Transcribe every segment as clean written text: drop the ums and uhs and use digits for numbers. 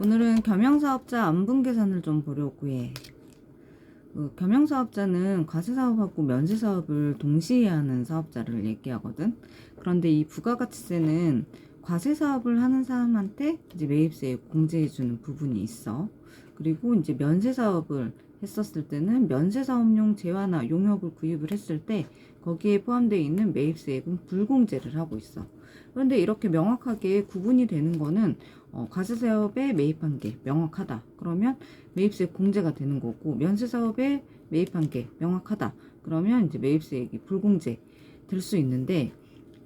오늘은 겸용사업자 안분계산을 좀 보려고 해. 겸용사업자는 과세사업하고 면세사업을 동시에 하는 사업자를 얘기하거든. 그런데 이 부가가치세는 과세사업을 하는 사람한테 이제 매입세에 공제해주는 부분이 있어. 그리고 이제 면세사업을 했었을 때는 면세사업용 재화나 용역을 구입을 했을 때 거기에 포함되어 있는 매입세액은 불공제를 하고 있어. 그런데 이렇게 명확하게 구분이 되는 거는 과세사업에 매입한 게 명확하다. 그러면 매입세 공제가 되는 거고, 면세사업에 매입한 게 명확하다. 그러면 이제 매입세액이 불공제 될 수 있는데,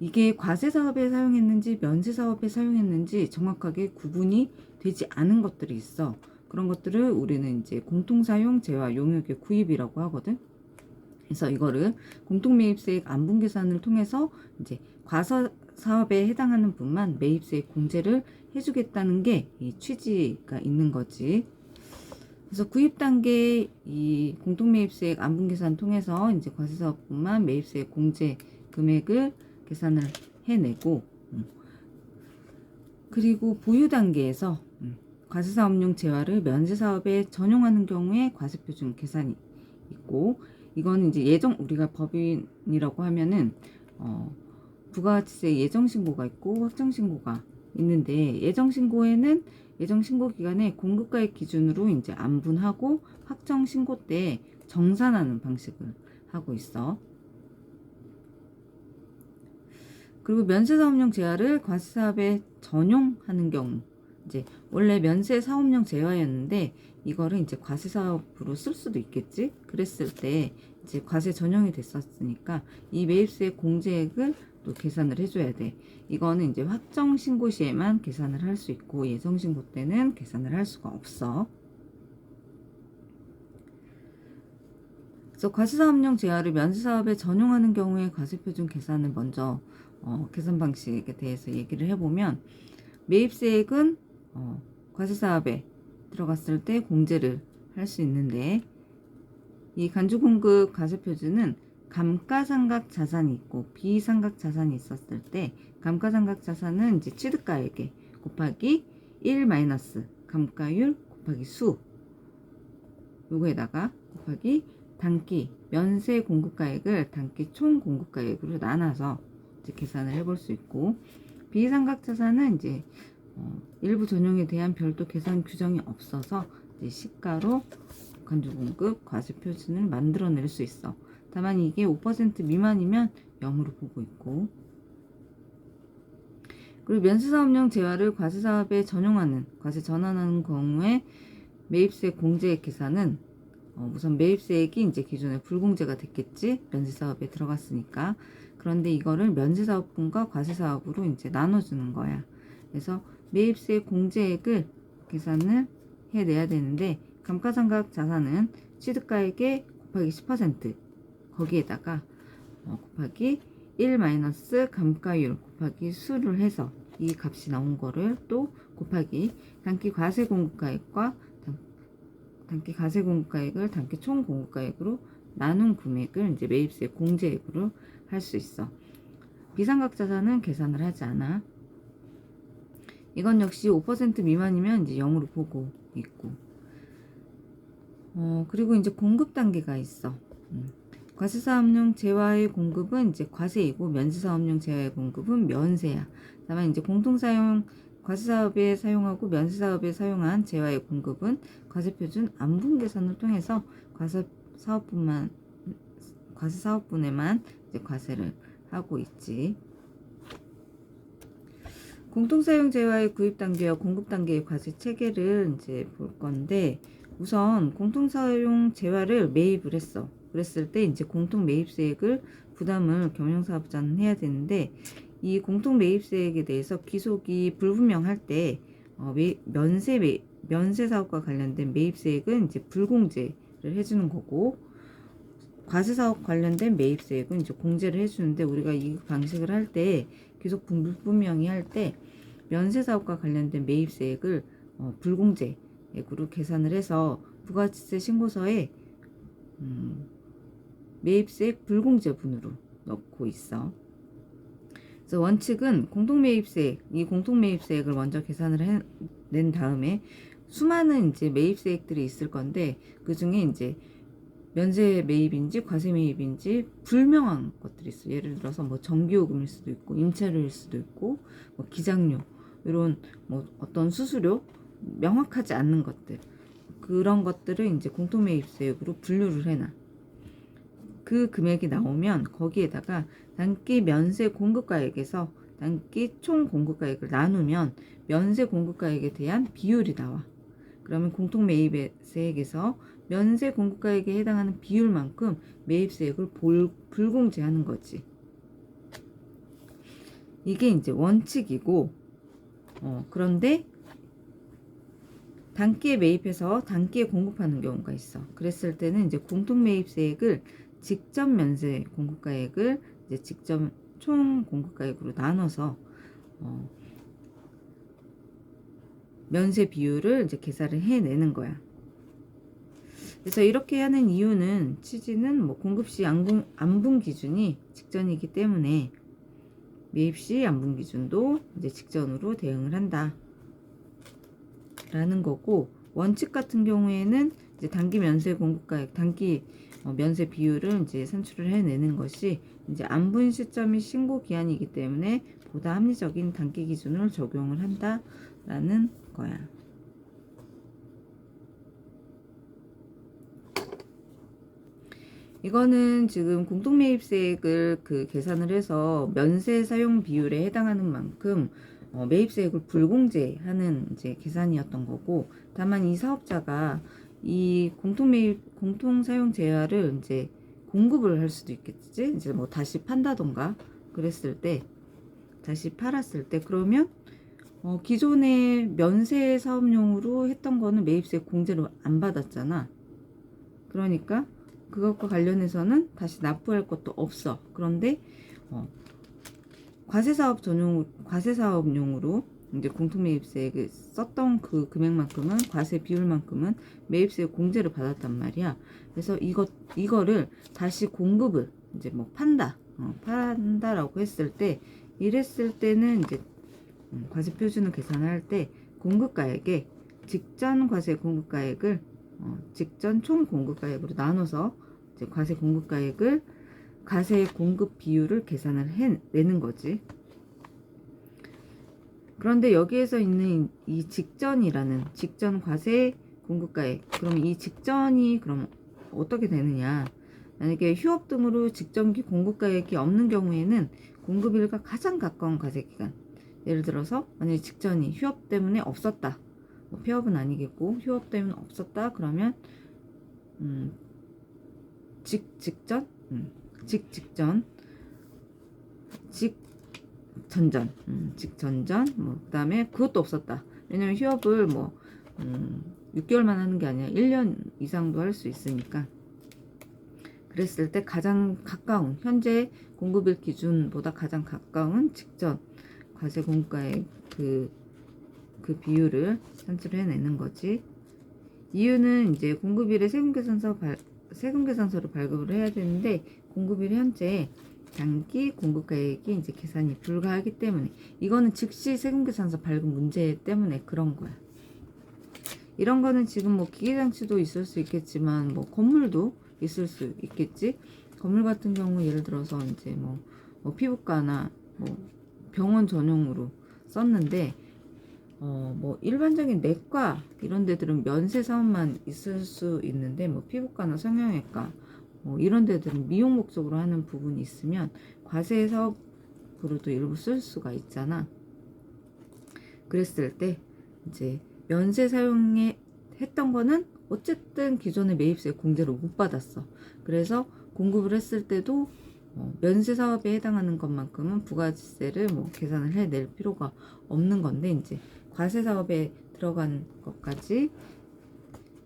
이게 과세사업에 사용했는지 면세사업에 사용했는지 정확하게 구분이 되지 않은 것들이 있어. 그런 것들을 우리는 이제 공통사용 재화 용역의 구입이라고 하거든. 그래서 이거를 공통매입세액 안분계산을 통해서 이제 과세사업에 해당하는 분만 매입세액 공제를 해주겠다는 게 이 취지가 있는 거지. 그래서 구입 단계 이 공통매입세액 안분계산 통해서 이제 과세사업분만 매입세액 공제 금액을 계산을 해내고, 그리고 보유 단계에서 과세사업용 재화를 면세사업에 전용하는 경우에 과세표준 계산이 있고, 이거는 이제 우리가 법인이라고 하면은 부가가치세 예정신고가 있고 확정신고가 있는데, 예정신고에는 예정신고 기간에 공급가액 기준으로 이제 안분하고 확정신고 때 정산하는 방식을 하고 있어. 그리고 면세사업용 재화를 과세사업에 전용하는 경우, 이제 원래 면세사업용 재화였는데 이거를 이제 과세사업으로 쓸 수도 있겠지. 그랬을 때 이제 과세 전용이 됐었으니까 이 매입세 공제액을 또 계산을 해줘야 돼. 이거는 이제 확정 신고 시에만 계산을 할 수 있고 예정 신고 때는 계산을 할 수가 없어. 그래서 과세사업용 재화를 면세사업에 전용하는 경우에 과세표준 계산을 먼저 계산 방식에 대해서 얘기를 해보면, 매입세액은 과세사업에 들어갔을 때 공제를 할 수 있는데, 이 간주공급 과세표준은 감가상각 자산이 있고 비상각 자산이 있었을 때, 감가상각 자산은 이제 취득가액에 곱하기 1 마이너스 감가율 곱하기 수, 요거에다가 곱하기 단기 면세 공급가액을 단기 총 공급가액으로 나눠서 이제 계산을 해볼 수 있고, 비상각 자산은 이제 일부 전용에 대한 별도 계산 규정이 없어서 이제 시가로 간주공급 과세표준을 만들어낼 수 있어. 다만 이게 5% 미만이면 0으로 보고 있고, 그리고 면세사업용 재화를 과세사업에 전용하는, 과세 전환하는 경우에 매입세 공제액 계산은 우선 매입세액이 이제 기존에 불공제가 됐겠지, 면세사업에 들어갔으니까. 그런데 이거를 면세사업분과 과세사업으로 이제 나눠주는 거야. 그래서 매입세 공제액을 계산을 해내야 되는데, 감가상각 자산은 취득가액의 곱하기 10%, 거기에다가 곱하기 1 마이너스 감가율 곱하기 수를 해서 이 값이 나온 거를 또 곱하기 단기 과세 공급가액과 단기 과세 공급가액을 단기 총 공급가액으로 나눈 금액을 이제 매입세 공제액으로 할 수 있어. 비상각 자산은 계산을 하지 않아. 이건 역시 5% 미만이면 이제 0으로 보고 있고, 그리고 이제 공급 단계가 있어. 과세사업용 재화의 공급은 이제 과세이고, 면세사업용 재화의 공급은 면세야. 다만 이제 공통사용 과세사업에 사용하고 면세사업에 사용한 재화의 공급은 과세표준 안분계산을 통해서 과세사업분에만 이제 과세를 하고 있지. 공통사용 재화의 구입 단계와 공급 단계의 과세 체계를 이제 볼 건데, 우선 공통사용 재화를 매입을 했어. 그랬을 때 이제 공통 매입세액을 부담을 겸용사업자는 해야 되는데, 이 공통 매입세액에 대해서 기속이 불분명할 때 면세사업과 관련된 매입세액은 이제 불공제를 해주는 거고, 과세사업 관련된 매입세액은 이제 공제를 해주는데, 우리가 이 방식을 할 때 기속 불분명히 할 때 면세사업과 관련된 매입세액을 불공제액으로 계산을 해서 부가가치세 신고서에 매입세액 불공제분으로 넣고 있어. 그래서 원칙은 공통매입세액, 이 공통매입세액을 먼저 계산을 낸 다음에 수많은 이제 매입세액들이 있을 건데 그 중에 이제 면세 매입인지 과세 매입인지 불명한 것들이 있어요. 예를 들어서 뭐 전기요금일 수도 있고 임차료일 수도 있고 뭐 기장료 이런 뭐 어떤 수수료 명확하지 않는 것들 그런 것들을 이제 공통매입세액으로 분류를 해놔. 그 금액이 나오면 거기에다가 단기 면세 공급가액에서 단기 총 공급가액을 나누면 면세 공급가액에 대한 비율이 나와. 그러면 공통매입세액에서 면세 공급가액에 해당하는 비율만큼 매입세액을 불공제하는 거지. 이게 이제 원칙이고, 그런데 단기에 매입해서 단기에 공급하는 경우가 있어. 그랬을 때는 이제 공통매입세액을 직접 면세 공급가액을 이제 직접 총 공급가액으로 나눠서 면세 비율을 이제 계산을 해내는 거야. 그래서 이렇게 하는 이유는 취지는 뭐 공급 시 안분 기준이 직전이기 때문에 매입 시 안분 기준도 이제 직전으로 대응을 한다. 라는 거고 원칙 같은 경우에는 이제 단기 면세 공급가액, 단기 면세 비율을 이제 산출을 해내는 것이 이제 안분 시점이 신고 기한이기 때문에 보다 합리적인 단기 기준을 적용을 한다라는 거야. 이거는 지금 공통매입세액을 그 계산을 해서 면세 사용 비율에 해당하는 만큼 매입세액을 불공제하는 이제 계산이었던 거고, 다만 이 사업자가 이 공통사용 제한을 이제 공급을 할 수도 있겠지. 이제 뭐 다시 판다던가 그랬을 때, 다시 팔았을 때, 그러면 기존에 면세 사업용으로 했던 거는 매입세 공제를 안 받았잖아. 그러니까 그것과 관련해서는 다시 납부할 것도 없어. 그런데 과세사업용으로 이제 공통매입세액을 썼던 그 금액만큼은 과세 비율만큼은 매입세 공제를 받았단 말이야. 그래서 이거를 다시 공급을 이제 뭐 판다라고 했을 때 이랬을 때는 이제 과세 표준을 계산할 때 공급가액에 직전 과세 공급가액을 직전 총 공급가액으로 나눠서 이제 과세 공급가액을 과세 공급 비율을 계산을 해내는 거지. 그런데 여기에서 있는 이 직전이라는 직전 과세 공급가액, 그럼 이 직전이 그럼 어떻게 되느냐? 만약에 휴업 등으로 직전기 공급가액이 없는 경우에는 공급일과 가장 가까운 과세기간, 예를 들어서 만약에 직전이 휴업 때문에 없었다, 뭐 폐업은 아니겠고 휴업 때문에 없었다 그러면 직전전, 뭐 그다음에 그것도 없었다. 왜냐면 휴업을 뭐 6개월만 하는 게 아니라 1년 이상도 할 수 있으니까. 그랬을 때 가장 가까운 현재 공급일 기준보다 가장 가까운 직전 과세 공급가의 그 비율을 산출해내는 거지. 이유는 이제 공급일에 세금계산서를 발급을 해야 되는데 공급일 현재 단기 공급가액이 이제 계산이 불가하기 때문에 이거는 즉시 세금계산서 발급 문제 때문에 그런 거야. 이런 거는 지금 뭐 기계장치도 있을 수 있겠지만 뭐 건물도 있을 수 있겠지. 건물 같은 경우 예를 들어서 이제 뭐 피부과나 뭐 병원 전용으로 썼는데 뭐 일반적인 내과 이런 데들은 면세 사업만 있을 수 있는데 뭐 피부과나 성형외과 뭐 이런 데들은 미용 목적으로 하는 부분이 있으면 과세 사업으로도 일부 쓸 수가 있잖아. 그랬을 때 이제 면세 사용에 했던 거는 어쨌든 기존의 매입세 공제를 못 받았어. 그래서 공급을 했을 때도 면세 사업에 해당하는 것만큼은 부가세를 뭐 계산을 해낼 필요가 없는 건데 이제 과세 사업에 들어간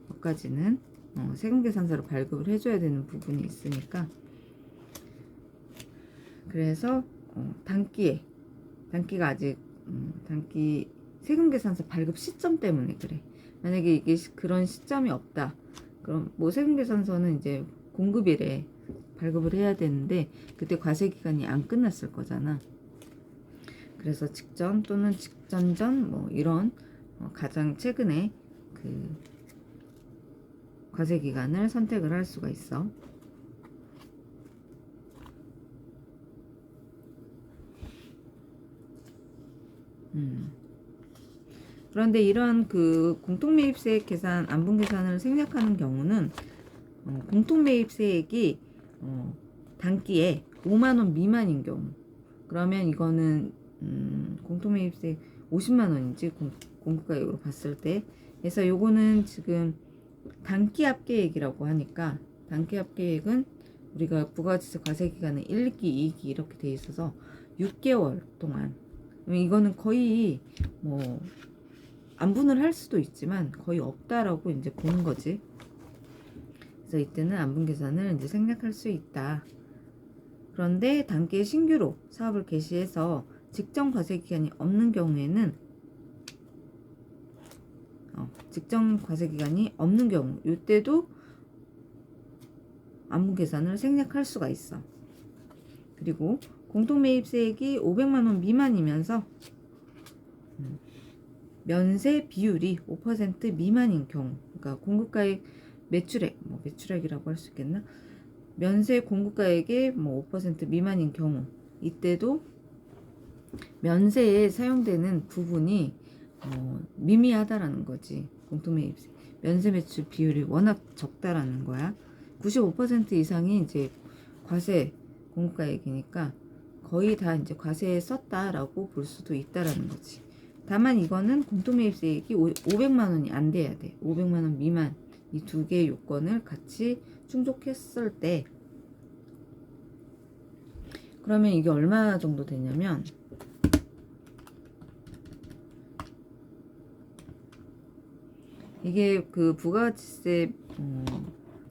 것까지는 세금 계산서를 발급을 해줘야 되는 부분이 있으니까 그래서 단기가 아직 단기 세금 계산서 발급 시점 때문에 그래. 만약에 이게 그런 시점이 없다. 그럼 뭐 세금 계산서는 이제 공급일에 발급을 해야 되는데 그때 과세 기간이 안 끝났을 거잖아. 그래서 직전 또는 직전 전 뭐 이런 가장 최근에 그 과세 기간을 선택을 할 수가 있어. 그런데 이런 그 공통매입세액 계산, 안분 계산을 생략하는 경우는 공통매입세액이 단기에 5만원 미만인 경우, 그러면 이거는 공통매입세액 50만원인지 공급가액으로 봤을 때, 그래서 요거는 지금 단기 합계액이라고 하니까, 단기 합계액은 우리가 부가가치세 과세기간은 1기, 2기 이렇게 돼 있어서 6개월 동안, 이거는 거의 뭐 안분을 할 수도 있지만 거의 없다라고 이제 보는 거지. 그래서 이때는 안분 계산을 이제 생략할 수 있다. 그런데 단기에 신규로 사업을 개시해서 직전 과세 기간이 없는 경우에는 직전 과세 기간이 없는 경우, 이때도 안분 계산을 생략할 수가 있어. 그리고 공통매입세액이 500만원 미만이면서 면세 비율이 5% 미만인 경우, 그러니까 공급가액 매출액, 매출액이라고 할 수 있겠나? 면세 공급가액의 5% 미만인 경우, 이때도 면세에 사용되는 부분이 미미하다라는 거지. 공통매입세 면세 매출 비율이 워낙 적다라는 거야. 95% 이상이 이제 과세 공급가액이니까 거의 다 이제 과세에 썼다라고 볼 수도 있다라는 거지. 다만 이거는 공통매입세액이 500만원이 안 돼야 돼. 500만원 미만, 이 두 개의 요건을 같이 충족했을 때, 그러면 이게 얼마 정도 되냐면, 이게 그 부가가치세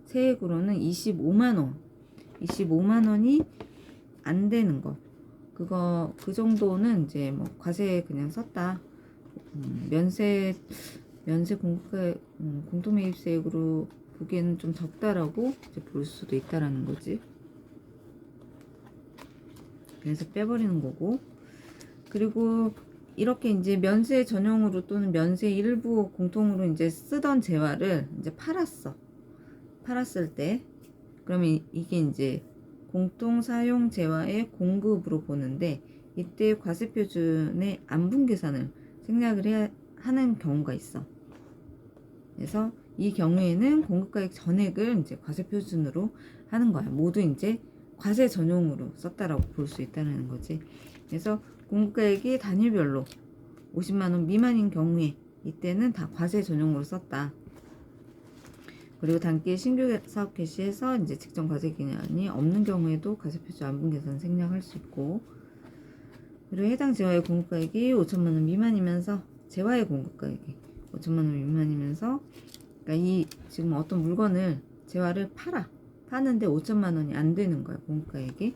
세액으로는 25만원이 안 되는 거, 그 정도는 이제 과세 그냥 썼다. 면세 공통매입세액으로 보기에는 좀 적다라고 이제 볼 수도 있다라는 거지. 그래서 빼버리는 거고. 그리고 이렇게 이제 면세 전용으로 또는 면세 일부 공통으로 이제 쓰던 재화를 이제 팔았을 때, 그러면 이게 이제 공통 사용 재화의 공급으로 보는데, 이때 과세 표준의 안분 계산을 생략을 하는 경우가 있어. 그래서 이 경우에는 공급가액 전액을 이제 과세 표준으로 하는 거야. 모두 이제 과세 전용으로 썼다라고 볼 수 있다는 거지. 그래서 공급가액이 단위별로 50만원 미만인 경우에 이때는 다 과세 전용으로 썼다. 그리고 단기에 신규 사업 개시해서 이제 직전 과세 기간이 없는 경우에도 과세 표준 안분 계산 생략할 수 있고, 그리고 해당 재화의 공급가액이 5천만원 미만이면서, 재화의 공급가액이 5천만원 미만이면서, 그러니까 이 지금 어떤 물건을 재화를 파는데 5천만원이 안 되는 거야, 공급가액이.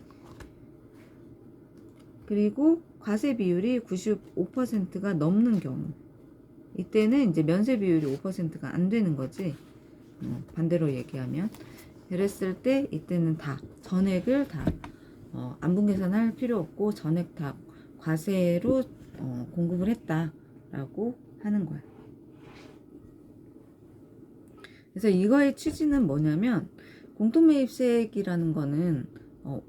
그리고 과세 비율이 95%가 넘는 경우, 이때는 이제 면세 비율이 5%가 안 되는 거지. 반대로 얘기하면, 그랬을 때 이때는 다 전액을 다 안분 계산할 필요 없고 전액 다 과세로 공급을 했다라고 하는 거야. 그래서 이거의 취지는 뭐냐면, 공통매입세액이라는 거는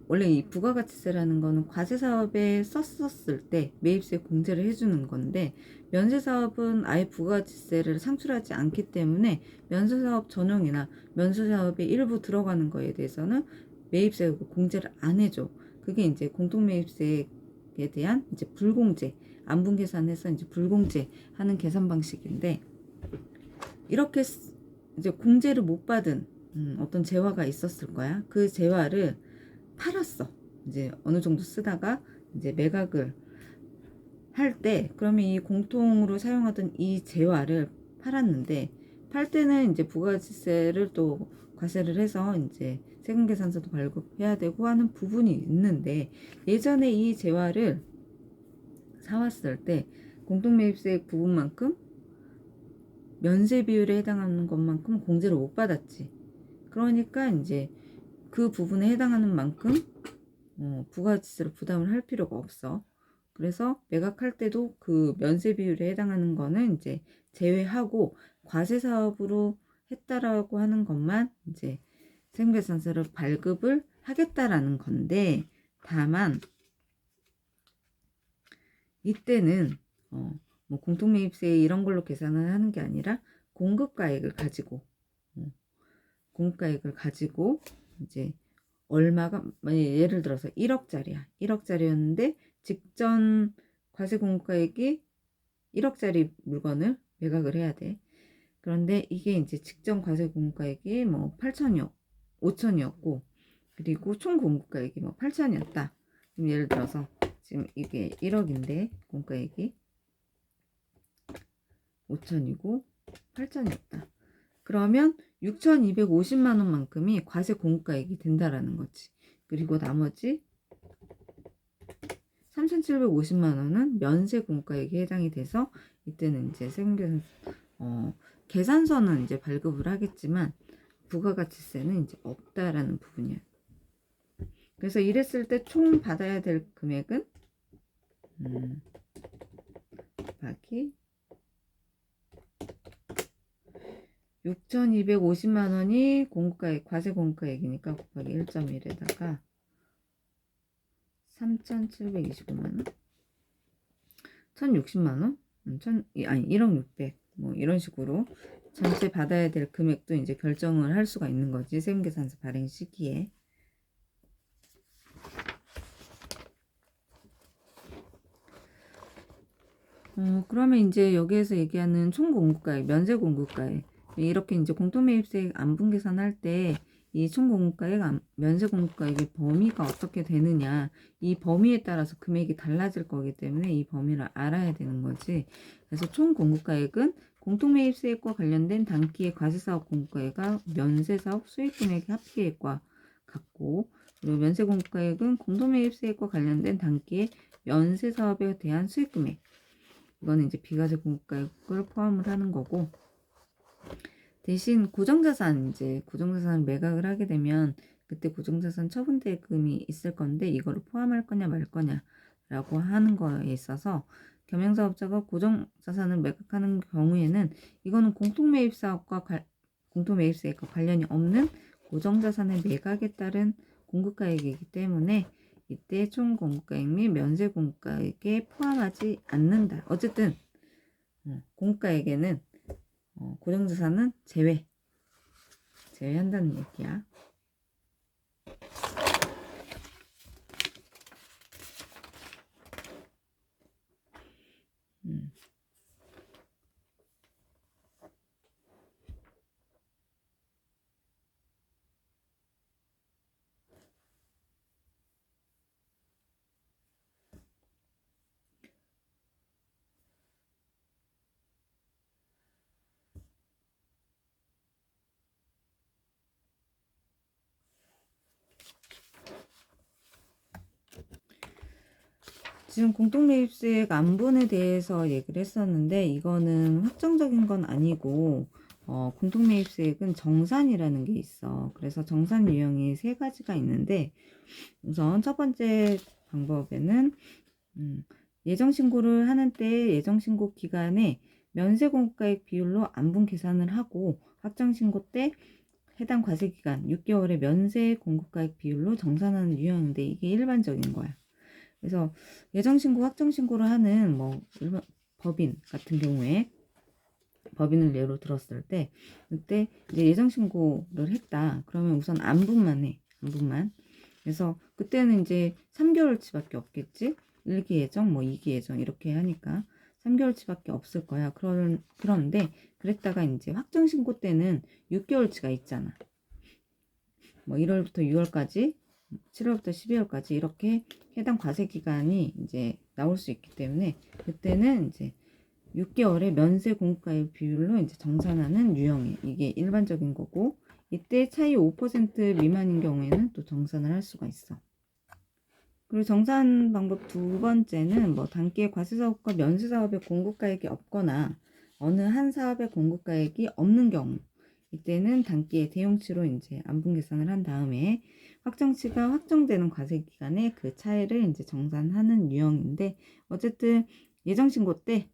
원래 이 부가가치세라는 거는 과세사업에 썼을 때 매입세 공제를 해주는 건데, 면세사업은 아예 부가가치세를 상출하지 않기 때문에 면세사업 전용이나 면세사업에 일부 들어가는 거에 대해서는 매입세 공제를 안 해줘. 그게 이제 공통매입세액에 대한 이제 불공제, 안분 계산해서 이제 불공제 하는 계산 방식인데, 이렇게 이제 공제를 못 받은 어떤 재화가 있었을 거야. 그 재화를 팔았어. 이제 어느 정도 쓰다가 이제 매각을 할 때, 그러면 이 공통으로 사용하던 이 재화를 팔았는데, 팔 때는 이제 부가가치세를 또 과세를 해서 이제 세금계산서도 발급해야 되고 하는 부분이 있는데, 예전에 이 재화를 사왔을 때 공통매입세액 부분만큼 면세 비율에 해당하는 것만큼 공제를 못 받았지. 그러니까 이제 그 부분에 해당하는 만큼 부가가치세를 부담을 할 필요가 없어. 그래서 매각할 때도 그 면세 비율에 해당하는 거는 이제 제외하고 과세 사업으로 했다라고 하는 것만 이제 세무계산서를 발급을 하겠다라는 건데, 다만 이때는 뭐 공통매입세 이런 걸로 계산을 하는 게 아니라 공급가액을 가지고 공급가액을 가지고 이제 얼마가, 예를 들어서 1억짜리야. 1억짜리였는데 직전 과세 공급가액이 1억짜리 물건을 매각을 해야 돼. 그런데 이게 이제 직전 과세 공급가액이 뭐 8천이었고 5천이었고 그리고 총 공급가액이 뭐 8천이었다. 그럼 예를 들어서 지금 이게 1억인데 공급가액이 5천이고 8천이었다. 그러면 6,250만 원만큼이 과세 공급가액이 된다라는 거지. 그리고 나머지 3,750만 원은 면세 공급가액에 해당이 돼서 이때는 이제 세무계산 계산서는 이제 발급을 하겠지만 부가가치세는 이제 없다라는 부분이야. 그래서 이랬을 때 총 받아야 될 금액은 곱하기 6,250만 원이 공급가액, 과세 공급가액이니까 곱하기 1.1에다가 3,725만 원? 1,060만 원? 아니 1억 600. 뭐 이런 식으로 전체 받아야 될 금액도 이제 결정을 할 수가 있는 거지. 세무계산서 발행 시기에. 그러면 이제 여기에서 얘기하는 총 공급가액, 면세 공급가액, 이렇게 이제 공통매입세 안분 계산할 때 이 총 공급가액, 면세 공급가액의 범위가 어떻게 되느냐, 이 범위에 따라서 금액이 달라질 거기 때문에 이 범위를 알아야 되는 거지. 그래서 총 공급가액은 공통매입세액과 관련된 단기의 과세사업 공급가액과 면세사업 수익금액의 합계액과 같고, 그리고 면세 공급가액은 공통매입세액과 관련된 단기의 면세사업에 대한 수익금액, 이거는 이제 비과세 공급가액을 포함을 하는 거고, 대신 고정자산, 이제 고정자산 매각을 하게 되면 그때 고정자산 처분 대금이 있을 건데 이거를 포함할 거냐 말 거냐라고 하는 거에 있어서 겸용사업자가 고정자산을 매각하는 경우에는 이거는 공통매입세액과 관련이 없는 고정자산의 매각에 따른 공급가액이기 때문에 이때 총 공급가액 및 면세 공급가액에 포함하지 않는다. 어쨌든 공급가액에는 고정자산은 제외한다는 얘기야. 지금 공통매입세액 안분에 대해서 얘기를 했었는데 이거는 확정적인 건 아니고 공통매입세액은 정산이라는 게 있어. 그래서 정산 유형이 세 가지가 있는데 우선 첫 번째 방법에는 예정신고를 하는 때 예정신고 기간에 면세공급가액 비율로 안분 계산을 하고 확정신고 때 해당 과세기간 6개월의 면세공급가액 비율로 정산하는 유형인데 이게 일반적인 거야. 그래서 예정신고, 확정신고를 하는 뭐 법인 같은 경우에 법인을 예로 들었을 때 그때 이제 예정신고를 했다. 그러면 우선 안분만 해. 안분만. 그래서 그때는 이제 3개월치밖에 없겠지. 1기 예정, 뭐 2기 예정 이렇게 하니까 3개월치밖에 없을 거야. 그런데 그랬다가 이제 확정신고 때는 6개월치가 있잖아. 뭐 1월부터 6월까지 7월부터 12월까지 이렇게 해당 과세 기간이 이제 나올 수 있기 때문에 그때는 이제 6개월의 면세 공급가액 비율로 이제 정산하는 유형이 이게 일반적인 거고 이때 차이 5% 미만인 경우에는 또 정산을 할 수가 있어. 그리고 정산 방법 두 번째는 뭐 단기의 과세 사업과 면세 사업의 공급가액이 없거나 어느 한 사업의 공급가액이 없는 경우 이때는 단기의 대용치로 이제 안분 계산을 한 다음에 확정치가 확정되는 과세 기간에 그 차이를 이제 정산하는 유형인데, 어쨌든 예정 신고 때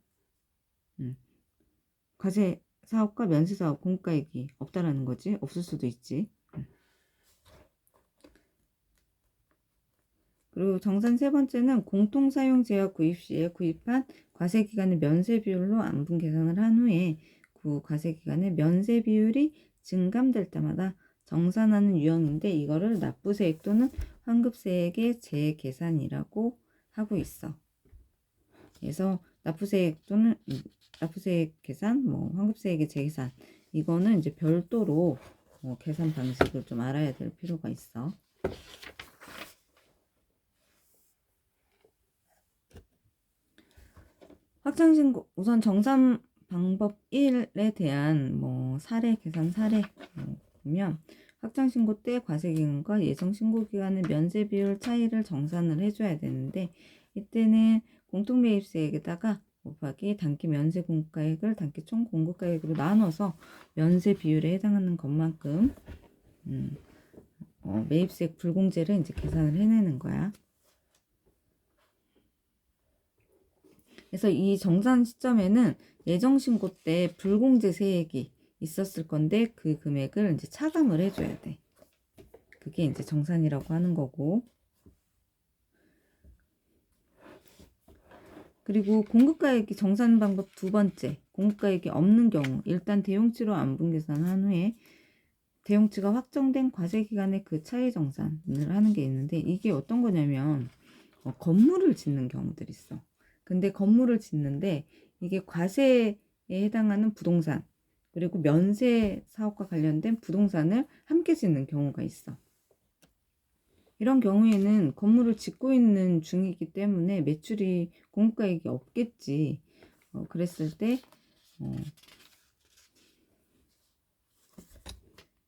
과세 사업과 면세 사업 공과액이 없다라는 거지. 없을 수도 있지. 그리고 정산 세 번째는 공통사용 제약 구입 시에 구입한 과세 기간의 면세 비율로 안분 계산을 한 후에 그 과세 기간의 면세 비율이 증감될 때마다 정산하는 유형인데, 이거를 납부세액 또는 환급세액의 재계산이라고 하고 있어. 그래서 납부세액 또는 납부세액 계산, 환급세액의 재계산, 이거는 이제 별도로 계산 방식을 좀 알아야 될 필요가 있어. 확정신고, 우선 정산 방법 1에 대한 사례, 계산 사례 보면, 확정신고 때 과세기간과 예정신고기간의 면세 비율 차이를 정산을 해줘야 되는데, 이때는 공통매입세액에다가 곱하기 단기 면세 공과액을 단기 총 공급가액으로 나눠서 면세 비율에 해당하는 것만큼 매입세액 불공제를 이제 계산을 해내는 거야. 그래서 이 정산 시점에는 예정 신고 때 불공제 세액이 있었을 건데 그 금액을 이제 차감을 해줘야 돼. 그게 이제 정산이라고 하는 거고. 그리고 공급가액이 정산 방법 두 번째, 공급가액이 없는 경우 일단 대용치로 안분 계산한 후에 대용치가 확정된 과세 기간에 그 차이 정산을 하는 게 있는데, 이게 어떤 거냐면 건물을 짓는 경우들이 있어. 근데 건물을 짓는데 이게 과세에 해당하는 부동산, 그리고 면세 사업과 관련된 부동산을 함께 짓는 경우가 있어. 이런 경우에는 건물을 짓고 있는 중이기 때문에 매출이 공급가액이 없겠지. 그랬을 때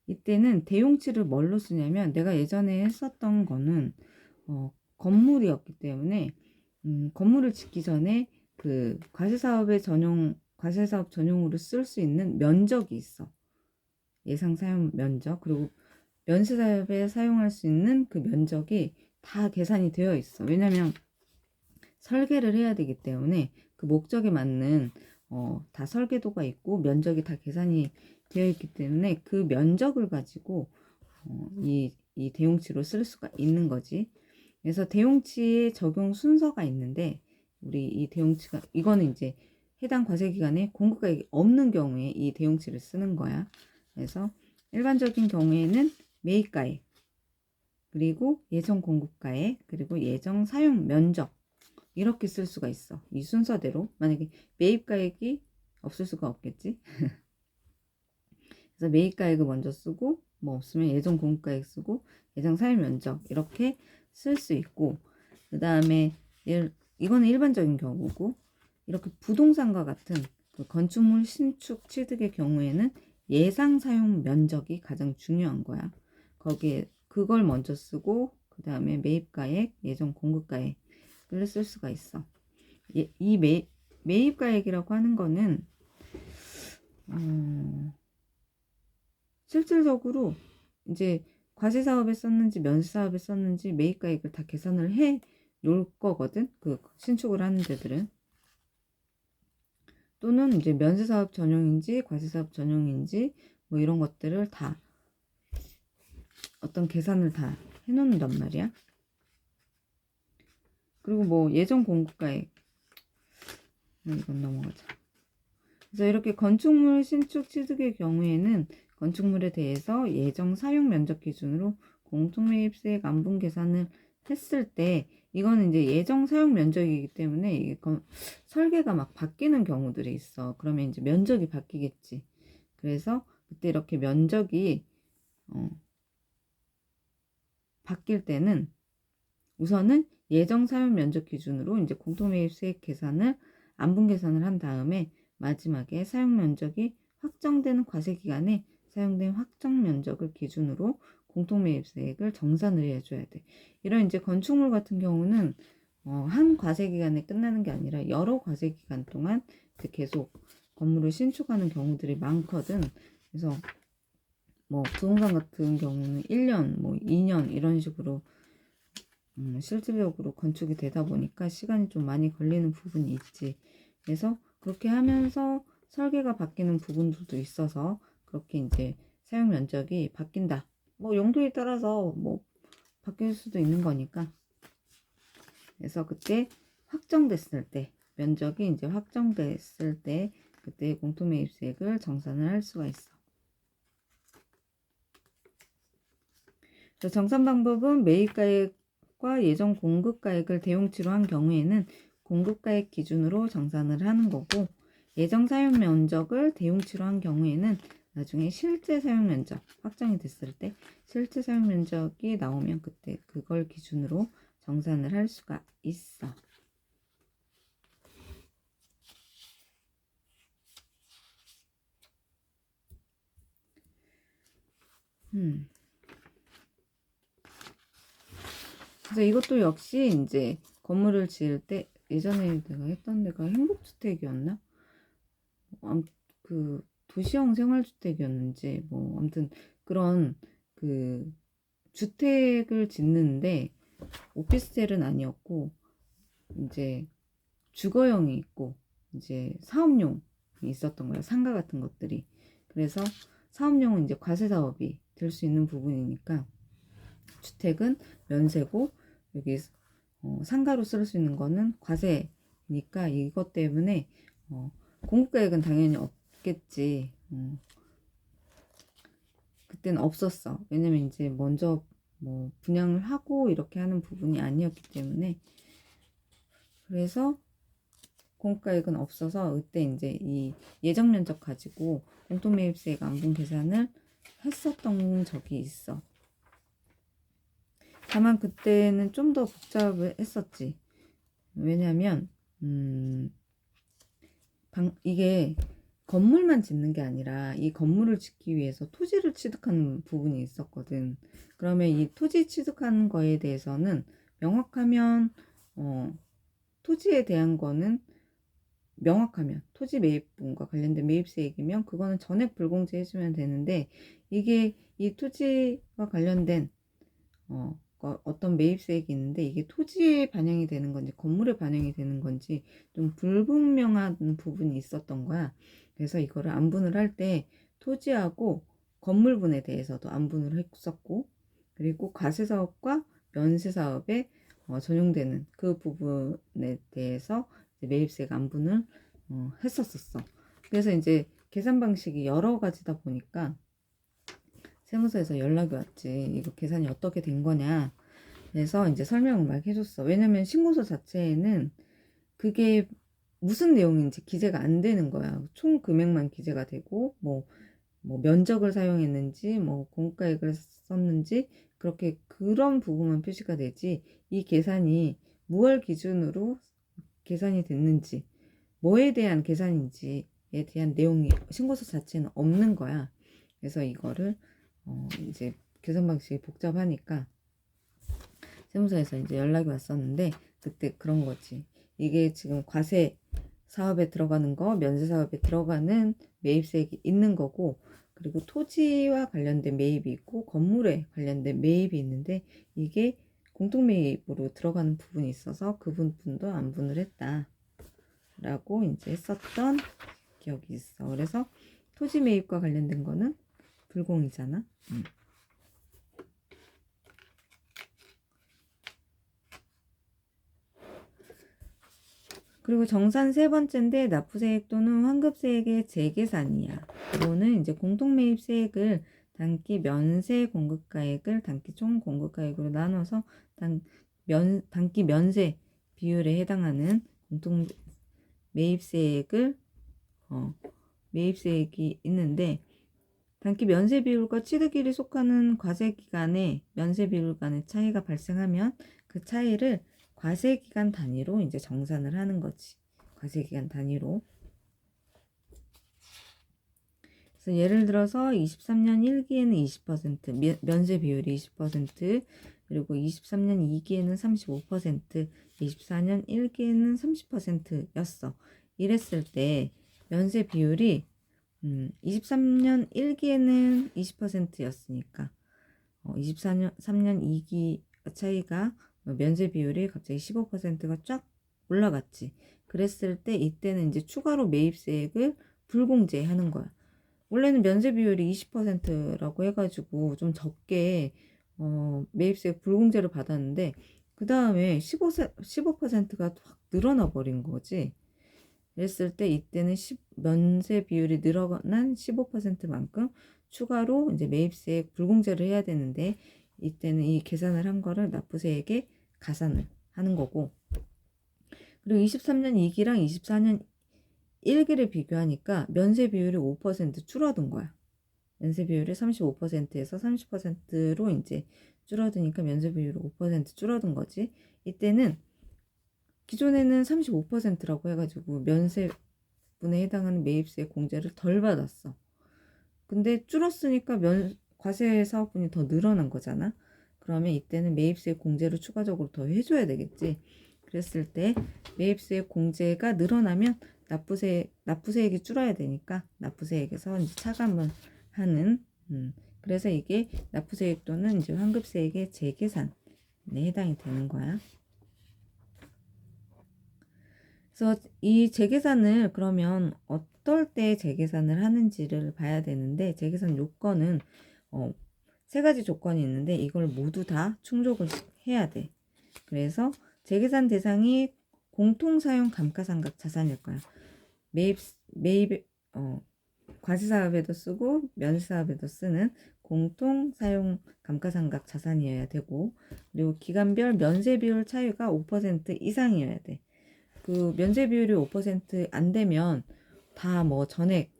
이때는 대용치를 뭘로 쓰냐면, 내가 예전에 했었던 거는 건물이었기 때문에 건물을 짓기 전에 그 과세사업 전용으로 쓸 수 있는 면적이 있어. 예상 사용 면적, 그리고 면세사업에 사용할 수 있는 그 면적이 다 계산이 되어 있어. 왜냐면 설계를 해야 되기 때문에 그 목적에 맞는 다 설계도가 있고 면적이 다 계산이 되어 있기 때문에 그 면적을 가지고 이 대용치로 쓸 수가 있는 거지. 그래서 대용치의 적용 순서가 있는데, 우리 이 대용치가, 이거는 이제 해당 과세 기간에 공급가액이 없는 경우에 이 대용치를 쓰는 거야. 그래서 일반적인 경우에는 매입가액, 그리고 예정 공급가액, 그리고 예정 사용 면적, 이렇게 쓸 수가 있어. 이 순서대로. 만약에 매입가액이 없을 수가 없겠지. 그래서 매입가액을 먼저 쓰고, 없으면 예정 공급가액 쓰고, 예정 사용 면적, 이렇게 쓸 수 있고, 그 다음에 이거는 일반적인 경우고, 이렇게 부동산과 같은 그 건축물 신축 취득의 경우에는 예상 사용 면적이 가장 중요한 거야. 거기에 그걸 먼저 쓰고, 그 다음에 매입가액, 예정 공급가액을 쓸 수가 있어. 이 매입가액이라고 하는 거는 실질적으로 이제 과세 사업에 썼는지 면세 사업에 썼는지 매입가액을 다 계산을 해 놓을 거거든. 그 신축을 하는 데들은. 또는 이제 면세 사업 전용인지 과세 사업 전용인지 이런 것들을 다 어떤 계산을 다 해 놓는단 말이야. 그리고 예정 공급가액, 이건 넘어가자. 그래서 이렇게 건축물 신축 취득의 경우에는 건축물에 대해서 예정 사용 면적 기준으로 공통매입세액 안분 계산을 했을 때, 이거는 이제 예정 사용 면적이기 때문에 이게 설계가 막 바뀌는 경우들이 있어. 그러면 이제 면적이 바뀌겠지. 그래서 그때 이렇게 면적이 바뀔 때는 우선은 예정 사용 면적 기준으로 이제 공통매입세액 계산을 안분 계산을 한 다음에 마지막에 사용 면적이 확정되는 과세 기간에 사용된 확정 면적을 기준으로 공통매입세액을 정산을 해줘야 돼. 이런 이제 건축물 같은 경우는 한 과세 기간에 끝나는 게 아니라 여러 과세 기간 동안 계속 건물을 신축하는 경우들이 많거든. 그래서 뭐 부동산 같은 경우는 1년, 뭐 2년 이런 식으로 실질적으로 건축이 되다 보니까 시간이 좀 많이 걸리는 부분이 있지. 그래서 그렇게 하면서 설계가 바뀌는 부분들도 있어서 그렇게 이제 사용 면적이 바뀐다. 뭐 용도에 따라서 뭐 바뀔 수도 있는 거니까. 그래서 그때 확정됐을 때, 면적이 이제 확정됐을 때 그때 공통매입세액을 정산을 할 수가 있어. 정산 방법은 매입가액과 예정 공급가액을 대용치로 한 경우에는 공급가액 기준으로 정산을 하는 거고, 예정 사용 면적을 대용치로 한 경우에는 나중에 실제 사용 면적 확정이 됐을 때 실제 사용 면적이 나오면 그때 그걸 기준으로 정산을 할 수가 있어. 그래서 이것도 역시 이제 건물을 지을 때 예전에 내가 했던 데가 행복주택이었나? 그 도시형 생활주택이었는지 뭐 아무튼 그런 그 주택을 짓는데 오피스텔은 아니었고 이제 주거용이 있고 이제 사업용이 있었던 거예요. 상가 같은 것들이. 그래서 사업용은 이제 과세 사업이 될 수 있는 부분이니까 주택은 면세고 여기 상가로 쓸 수 있는 거는 과세니까 이것 때문에 공급가액은 당연히 없겠지. 그때는 없었어. 왜냐면 이제 먼저 뭐 분양을 하고 이렇게 하는 부분이 아니었기 때문에. 그래서 공급가액은 없어서 그때 이제 이 예정 면적 가지고 공통매입세액 안분 계산을 했었던 적이 있어. 다만 그때는 좀 더 복잡했었지. 왜냐면 이게 건물만 짓는 게 아니라 이 건물을 짓기 위해서 토지를 취득하는 부분이 있었거든. 그러면 이 토지 취득하는 거에 대해서는 명확하면 토지에 대한 거는 명확하면 토지 매입분과 관련된 매입세액이면 그거는 전액 불공제 해주면 되는데, 이게 이 토지와 관련된 어떤 매입세액이 있는데 이게 토지에 반영이 되는 건지 건물에 반영이 되는 건지 좀 불분명한 부분이 있었던 거야. 그래서 이거를 안분을 할 때 토지하고 건물분에 대해서도 안분을 했었고, 그리고 과세사업과 면세사업에 전용되는 그 부분에 대해서 매입세액 안분을 했었었어. 그래서 이제 계산 방식이 여러 가지다 보니까 세무서에서 연락이 왔지. 이거 계산이 어떻게 된 거냐. 그래서 이제 설명을 막 해줬어. 왜냐면 신고서 자체에는 그게 무슨 내용인지 기재가 안 되는 거야. 총 금액만 기재가 되고, 뭐 면적을 사용했는지, 뭐 공가액을 썼는지, 그렇게 그런 부분만 표시가 되지, 이 계산이 무얼 기준으로 계산이 됐는지, 뭐에 대한 계산인지에 대한 내용이 신고서 자체는 없는 거야. 그래서 이거를 이제 계산 방식이 복잡하니까 세무서에서 이제 연락이 왔었는데, 그때 그런 거지. 이게 지금 과세 사업에 들어가는 거, 면세 사업에 들어가는 매입세액이 있는 거고, 그리고 토지와 관련된 매입이 있고 건물에 관련된 매입이 있는데 이게 공통매입으로 들어가는 부분이 있어서 그 부분도 안분을 했다 라고 이제 했었던 기억이 있어. 그래서 토지 매입과 관련된 거는 불공이잖아. 그리고 정산 세 번째인데 납부세액 또는 환급세액의 재계산이야. 이거는 이제 공통매입세액을 단기 면세 공급가액을 단기 총 공급가액으로 나눠서 단기 면세 비율에 해당하는 공통매입세액을 매입세액이 있는데, 단기 면세 비율과 취득일이 속하는 과세 기간에 면세 비율 간의 차이가 발생하면 그 차이를 과세 기간 단위로 이제 정산을 하는 거지. 과세 기간 단위로. 그래서 예를 들어서 23년 1기에는 20%, 면세 비율이 20%, 그리고 23년 2기에는 35%, 24년 1기에는 30%였어. 이랬을 때 면세 비율이 23년 1기에는 20%였으니까 24년 3년 2기 차이가 면세 비율이 갑자기 15%가 쫙 올라갔지. 그랬을 때 이때는 이제 추가로 매입세액을 불공제하는 거야. 원래는 면세 비율이 20%라고 해가지고 좀 적게 매입세액 불공제를 받았는데 그 다음에 15%가 확 늘어나 버린 거지. 그랬을 때 이때는 면세 비율이 늘어난 15%만큼 추가로 이제 매입세액 불공제를 해야 되는데 이때는 이 계산을 한 거를 납부세액에 가산을 하는 거고, 그리고 23년 2기랑 24년 1기를 비교하니까 면세 비율이 5% 줄어든 거야. 면세 비율이 35%에서 30%로 이제 줄어드니까 면세 비율이 5% 줄어든 거지. 이때는 기존에는 35%라고 해가지고 면세분에 해당하는 매입세 공제를 덜 받았어. 근데 줄었으니까 과세 사업분이 더 늘어난 거잖아. 그러면 이때는 매입세 공제를 추가적으로 더 해줘야 되겠지. 그랬을 때 매입세 공제가 늘어나면 납부세액이 줄어야 되니까 납부세액에서 이제 차감을 하는, 그래서 이게 납부세액 또는 이제 환급세액의 재계산에 해당이 되는 거야. 그래서 이 재계산을 그러면 어떨 때 재계산을 하는지를 봐야 되는데, 재계산 요건은 세 가지 조건이 있는데 이걸 모두 다 충족을 해야 돼. 그래서 재계산 대상이 공통사용 감가상각 자산일 거야. 매입 과세사업에도 쓰고 면세사업에도 쓰는 공통사용 감가상각 자산이어야 되고, 그리고 기간별 면세 비율 차이가 5% 이상이어야 돼. 그 면세 비율이 5%안 되면 다 뭐 전액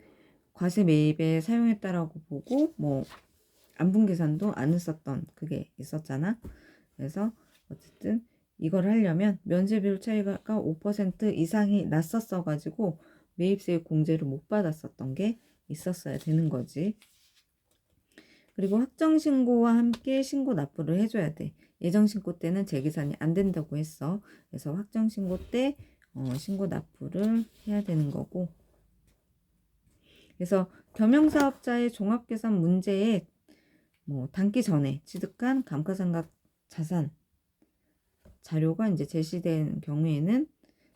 과세 매입에 사용했다라고 보고 뭐 안분 계산도 안 했었던 그게 있었잖아. 그래서 어쨌든 이걸 하려면 면세 비율 차이가 5% 이상이 났었어 가지고 매입세 공제를 못 받았었던 게 있었어야 되는 거지. 그리고 확정 신고와 함께 신고 납부를 해줘야 돼. 예정 신고 때는 재계산이 안 된다고 했어. 그래서 확정 신고 때 신고 납부를 해야 되는 거고. 그래서 겸용사업자의 종합계산 문제에 당기 전에 취득한 감가상각 자산 자료가 이제 제시된 경우에는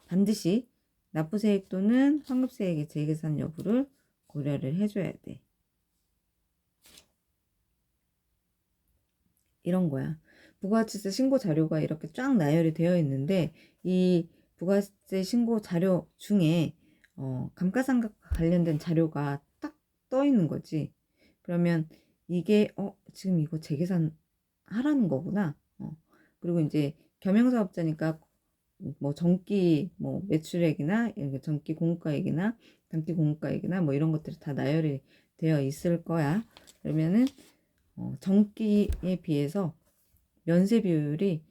반드시 납부세액 또는 환급세액의 재계산 여부를 고려를 해줘야 돼. 이런 거야. 부가가치세 신고 자료가 이렇게 쫙 나열이 되어 있는데 이 부가세 신고 자료 중에 감가상각 관련된 자료가 딱 떠 있는 거지. 그러면 이게 지금 이거 재계산 하라는 거구나. 그리고 이제 겸용사업자니까 뭐 전기 뭐 매출액이나 전기 공급가액이나 단기 공급가액이나 뭐 이런 것들이 다 나열이 되어 있을 거야. 그러면은 전기에 비해서 면세 비율이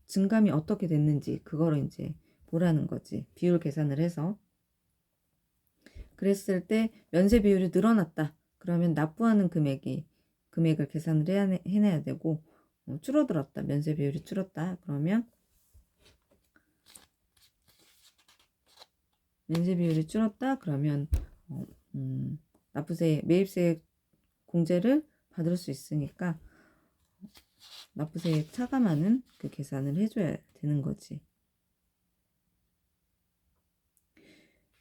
증감이 어떻게 됐는지 그거를 이제 보라는 거지. 비율 계산을 해서. 그랬을 때 면세 비율이 늘어났다. 그러면 납부하는 금액을 계산을 해내야 되고, 줄어들었다. 면세 비율이 줄었다. 그러면 면세 비율이 줄었다. 그러면 매입세 공제를 받을 수 있으니까 납부세액 차감하는 그 계산을 해줘야 되는 거지.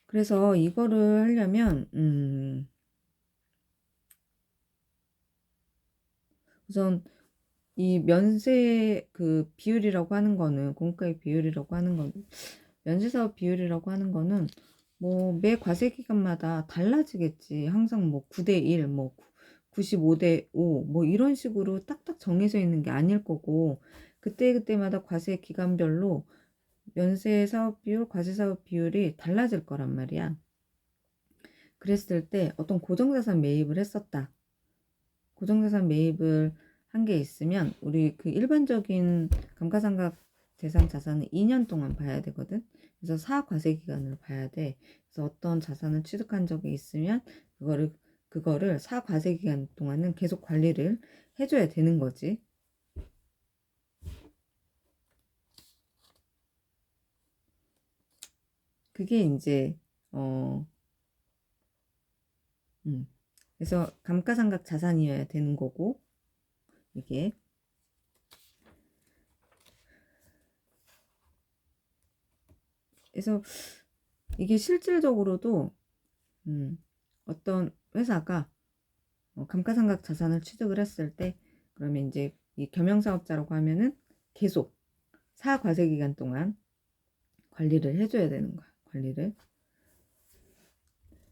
그래서 이거를 하려면 우선 이 면세 그 비율이라고 하는 거는 공가액 비율이라고 하는 건 면세사업 비율이라고 하는 거는 뭐 매 과세 기간마다 달라지겠지. 항상 뭐 9대1, 뭐 95대5 뭐 이런 식으로 딱딱 정해져 있는 게 아닐 거고, 그때그때마다 과세 기간별로 면세 사업 비율, 과세 사업 비율이 달라질 거란 말이야. 그랬을 때 어떤 고정자산 매입을 했었다. 고정자산 매입을 한 게 있으면 우리 그 일반적인 감가상각 대상 자산은 2년 동안 봐야 되거든. 그래서 사과세 기간을 봐야 돼. 그래서 어떤 자산을 취득한 적이 있으면 그거를 사과세 기간 동안은 계속 관리를 해줘야 되는 거지. 그게 이제 그래서 감가상각 자산이어야 되는 거고, 이게. 그래서 이게 실질적으로도 어떤 회사가 감가상각 자산을 취득을 했을 때, 그러면 이제 이 겸용사업자라고 하면은 계속 사과세 기간 동안 관리를 해줘야 되는 거야. 관리를.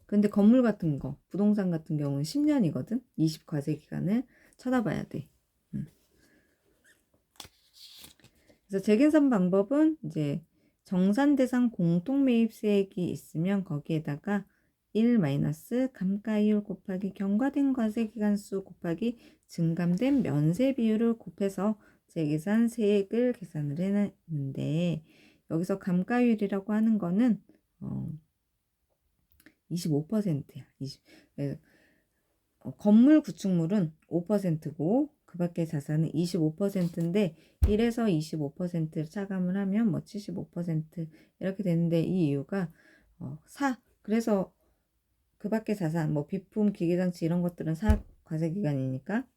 근데 건물 같은 거, 부동산 같은 경우는 10년이거든. 20과세 기간을 쳐다봐야 돼. 그래서 재계산 방법은 이제 정산 대상 공통 매입세액이 있으면 거기에다가 1 마이너스 감가이율 곱하기 경과된 과세 기간 수 곱하기 증감된 면세 비율을 곱해서 재계산 세액을 계산을 해놨는데, 여기서 감가율이라고 하는 거는 25%야. 건물 구축물은 5%고 그 밖의 자산은 25%인데 1에서 25%를 차감을 하면 뭐 75% 이렇게 되는데, 이 이유가 그래서 그 밖의 자산 뭐 비품 기계장치 이런 것들은 과세기간이니까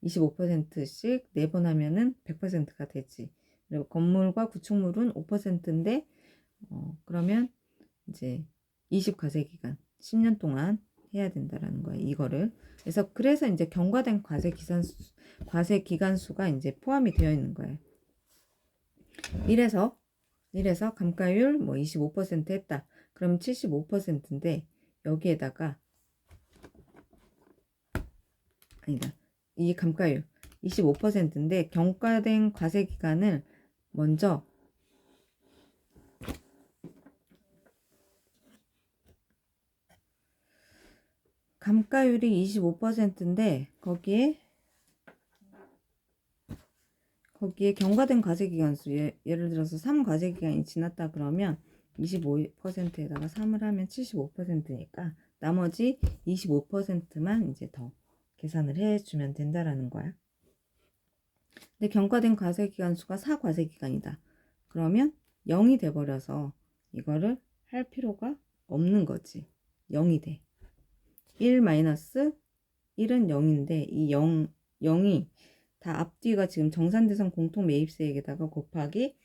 25%씩 4번 하면은 100%가 되지. 그리고 건물과 구축물은 5%인데 그러면 이제 20과세기간 10년 동안 해야 된다라는 거예요. 이거를. 그래서 이제 경과된 과세 기간 수가 이제 포함이 되어 있는 거예요. 이래서 감가율 뭐 25% 했다. 그럼 75%인데 여기에다가 아니다. 이 감가율 25%인데 경과된 과세 기간을 먼저 감가율이 25%인데 거기에 경과된 과세기간수, 예를 들어서 3과세기간이 지났다 그러면 25%에다가 3을 하면 75%니까 나머지 25%만 이제 더 계산을 해주면 된다라는 거야. 근데 경과된 과세기간 수가 4과세기간이다. 그러면 0이 돼버려서 이거를 할 필요가 없는 거지. 0이 돼. 1 마이너스 1은 0인데 이 0이 다 앞뒤가 지금 정산대상 공통 매입세액에다가 곱하기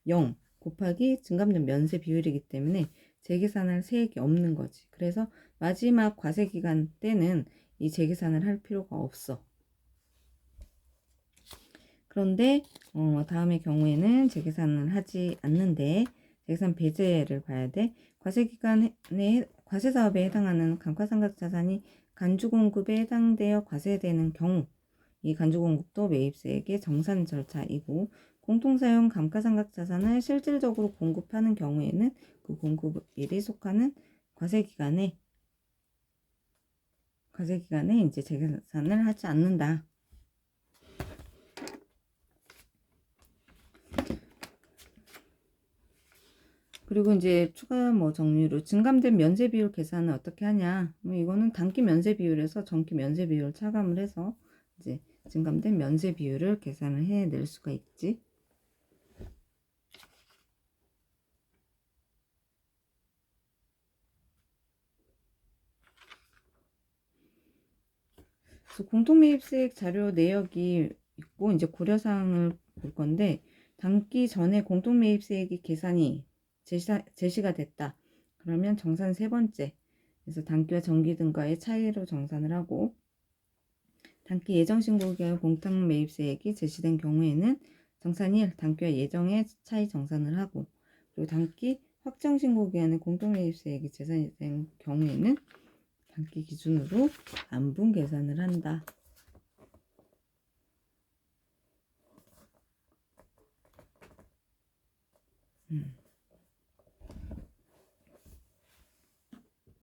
0 곱하기 증감된 면세 비율이기 때문에 재계산할 세액이 없는 거지. 그래서 마지막 과세기간 때는 이 재계산을 할 필요가 없어. 그런데 다음의 경우에는 재계산을 하지 않는데 재계산 배제를 봐야 돼. 과세기간에 과세사업에 해당하는 감가상각자산이 간주공급에 해당되어 과세되는 경우, 이 간주공급도 매입세액의 정산 절차이고, 공통사용 감가상각자산을 실질적으로 공급하는 경우에는 그 공급일이 속하는 과세기간에 이제 재계산을 하지 않는다. 그리고 이제 추가 정리로 증감된 면세 비율 계산은 어떻게 하냐? 이거는 단기 면세 비율에서 전기 면세 비율을 차감을 해서 이제 증감된 면세 비율을 계산을 해낼 수가 있지. 그래서 공통매입세액 자료 내역이 있고 이제 고려사항을 볼 건데, 단기 전에 공통매입세액이 계산이 제시가 됐다. 그러면 정산 세 번째. 그래서 단기와 정기 등과의 차이로 정산을 하고, 단기 예정신고기간 공통매입세액이 제시된 경우에는 정산 1, 단기와 예정의 차이 정산을 하고, 그리고 단기 확정신고기간의 공통매입세액이 제시된 경우에는 단기 기준으로 안분 계산을 한다.